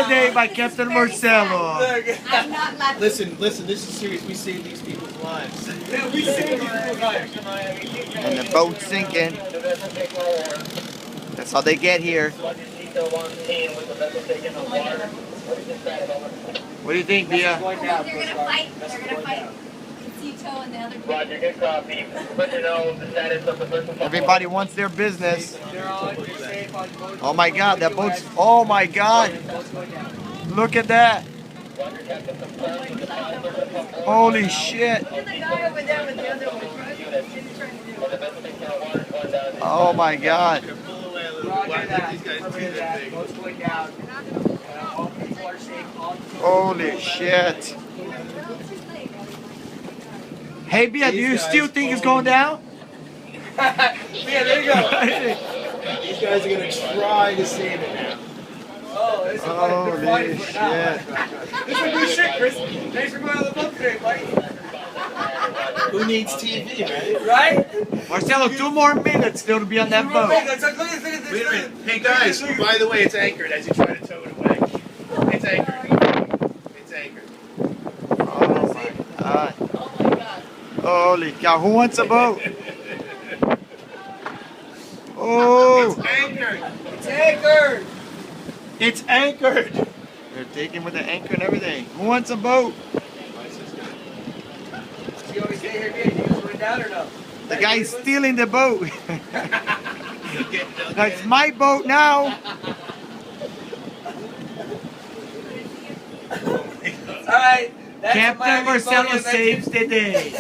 the day by Captain Marcello. I'm not laughing. Listen, this is serious. We saved these people's lives. Yeah, we saved your life. And the boat's sinking. That's how they get here. What do you think, Bia? They're gonna fight. They're gonna fight. Tito and the other people. Roger, good copy. Let you know the status of the first one. Everybody wants their business. They're on. You're safe on boat. Oh my God, that boat's. Oh my God. Look at that. Holy shit. Look at the guy over there with the other one. What is he trying to do? Oh my God. Roger that. Roger that. Boat's going down. All people are safe. Holy shit. Hey, Bia, do you still think it's going down? Yeah, there you go. These guys are gonna try to save it now. Oh, this is Holy shit. This is good shit, Chris. Thanks for going on the boat today, buddy. Who needs TV, right? Right? Marcelo, 2 more minutes still to be on that boat. Wait a minute. Hey guys, by the way, it's anchored as you try to tow it away. It's anchored. It's anchored. Oh my God. Holy cow, who wants a boat? Oh, It's anchored. It's anchored. it's anchored. They're taking with the anchor and everything. Who wants a boat? You always stay here, man. You guys going down or no? The guy's stealing the boat. That's my boat now. All right. That's Captain Miami Marcello Boat saves the day.